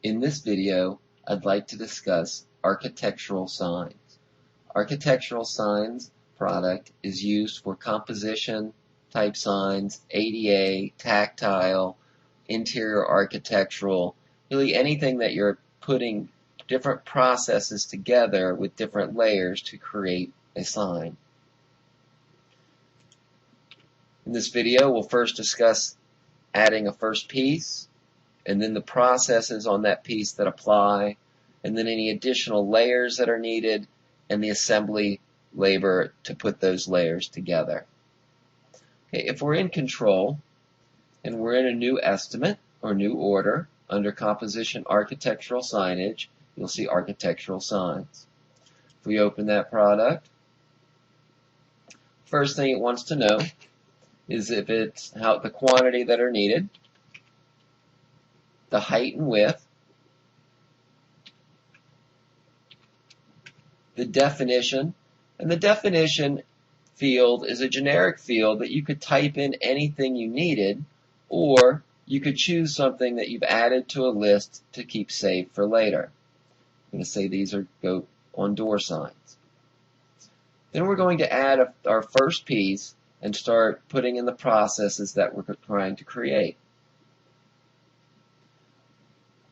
In this video, I'd like to discuss architectural signs. Architectural signs product is used for composition type signs, ADA, tactile, interior architectural, really anything that you're putting different processes together with different layers to create a sign. In this video, we'll first discuss adding a first piece, and then the processes on that piece that apply, and then any additional layers that are needed, and the assembly labor to put those layers together. Okay, if we're in control, and we're in a new estimate or new order, under composition architectural signage, you'll see architectural signs. If we open that product, first thing it wants to know is if it's the quantity that are needed, the height and width, the definition, and the definition field is a generic field that you could type in anything you needed, or you could choose something that you've added to a list to keep saved for later. I'm going to say these go on door signs. Then we're going to add our first piece and start putting in the processes that we're trying to create.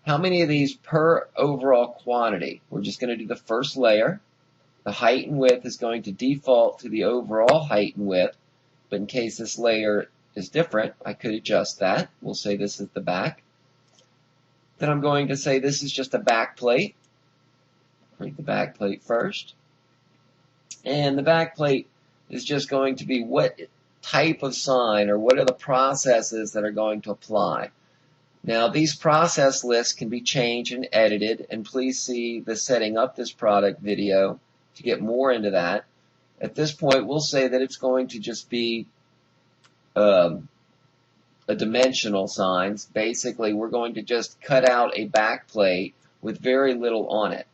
How many of these per overall quantity? We're just going to do the first layer. The height and width is going to default to the overall height and width, but in case this layer is different, I could adjust that. We'll say this is the back. Then I'm going to say this is just a back plate. Create the back plate first. And the back plate is just going to be what type of sign or what are the processes that are going to apply. Now, these process lists can be changed and edited, and please see the setting up this product video to get more into that. At this point, we'll say that it's going to just be a dimensional signs. Basically, we're going to just cut out a back plate with very little on it.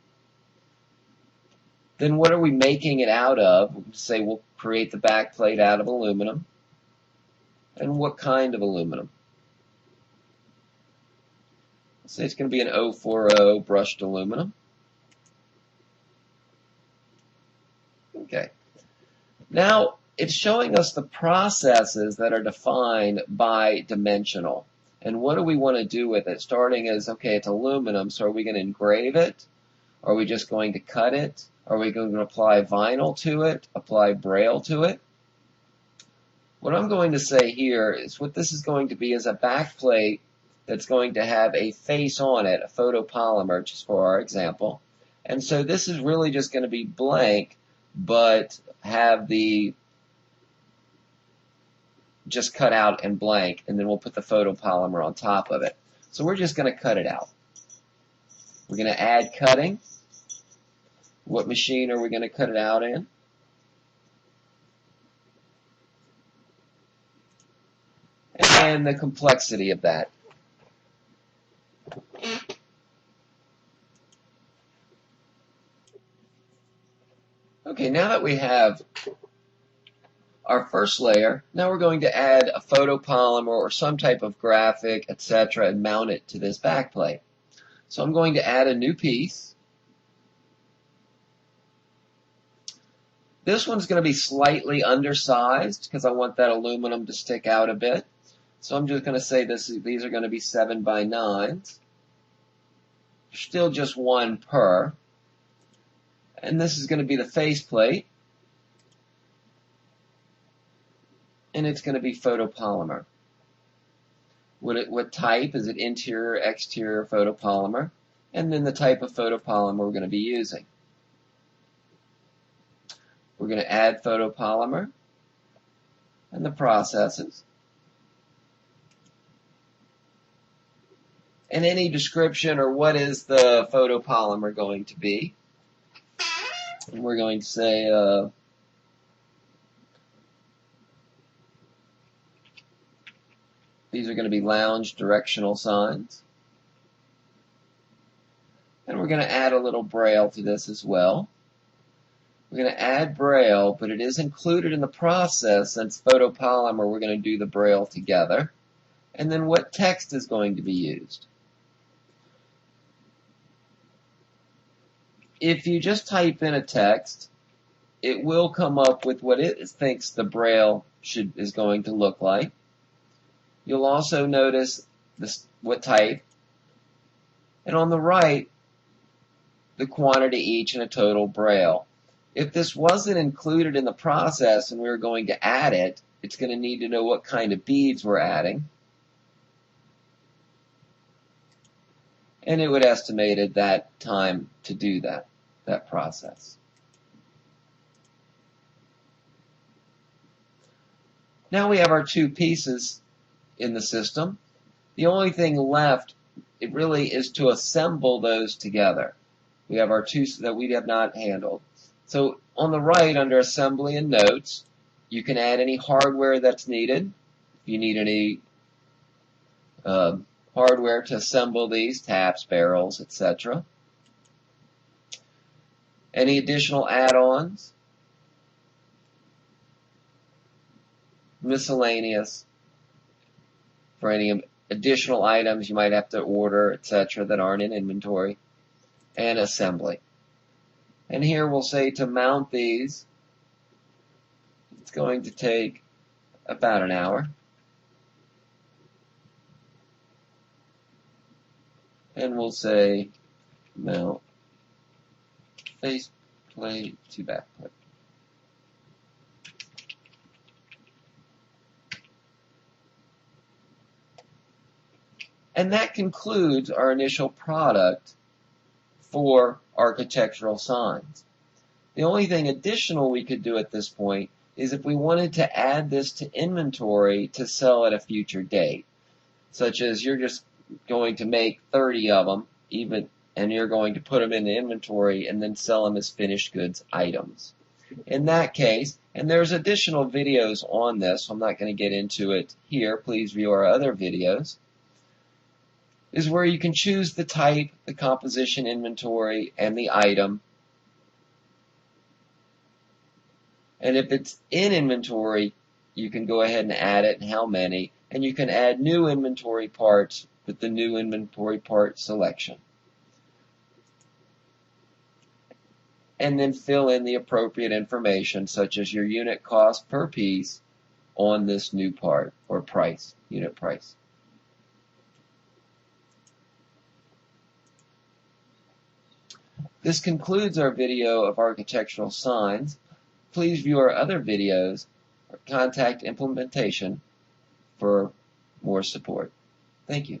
Then what are we making it out of? We'll say we'll create the back plate out of aluminum. And what kind of aluminum? Let's say it's going to be an 040 brushed aluminum. Okay. Now, it's showing us the processes that are defined by dimensional. And what do we want to do with it? Starting as, okay, it's aluminum, so are we going to engrave it? Are we just going to cut it? Are we going to apply vinyl to it? Apply braille to it? What I'm going to say here is what this is going to be is a back plate that's going to have a face on it, a photopolymer, just for our example. And so this is really just going to be blank, but have the just cut out and blank, and then we'll put the photopolymer on top of it. So we're just going to cut it out. We're going to add cutting. What machine are we going to cut it out in? And the complexity of that. Okay, now that we have our first layer, now we're going to add a photopolymer or some type of graphic, etc., and mount it to this backplate. So I'm going to add a new piece. This one's going to be slightly undersized because I want that aluminum to stick out a bit. So I'm just going to say these are going to be 7x9s. Still just one per. And this is going to be the faceplate. And it's going to be photopolymer. What type? Is it interior, exterior photopolymer? And then the type of photopolymer we're going to be using. We're going to add photopolymer and the processes. And any description or what is the photopolymer going to be. And we're going to say these are going to be lounge directional signs. And we're going to add a little braille to this as well. We're going to add braille, but it is included in the process. Since photopolymer, we're going to do the braille together. And then what text is going to be used? if you just type in a text, it will come up with what it thinks the Braille is going to look like. You'll also notice what type, and on the right, the quantity each and a total Braille. If this wasn't included in the process and we were going to add it, it's going to need to know what kind of beads we're adding. And it would estimate that time to do that process. Now we have our two pieces in the system. The only thing left, it really is to assemble those together. We have our two that we have not handled. So on the right, under Assembly and Notes, you can add any hardware that's needed. If you need any hardware to assemble these, taps, barrels, etc. Any additional add-ons, miscellaneous, for any additional items you might have to order, etc. that aren't in inventory, and assembly. And here we'll say to mount these, it's going to take about an hour. And we'll say mount faceplate to backplate. And that concludes our initial product for architectural signs. The only thing additional we could do at this point is if we wanted to add this to inventory to sell at a future date, such as you're just going to make 30 of them, and you're going to put them in the inventory and then sell them as finished goods items. In that case, and there's additional videos on this, so I'm not going to get into it here, please view our other videos, is where you can choose the type, the composition inventory, and the item. And if it's in inventory, you can go ahead and add it and how many, and you can add new inventory parts with the new inventory part selection. And then fill in the appropriate information, such as your unit cost per piece on this new part, or price, unit price. This concludes our video of architectural signs. Please view our other videos or contact Implementation for more support. Thank you.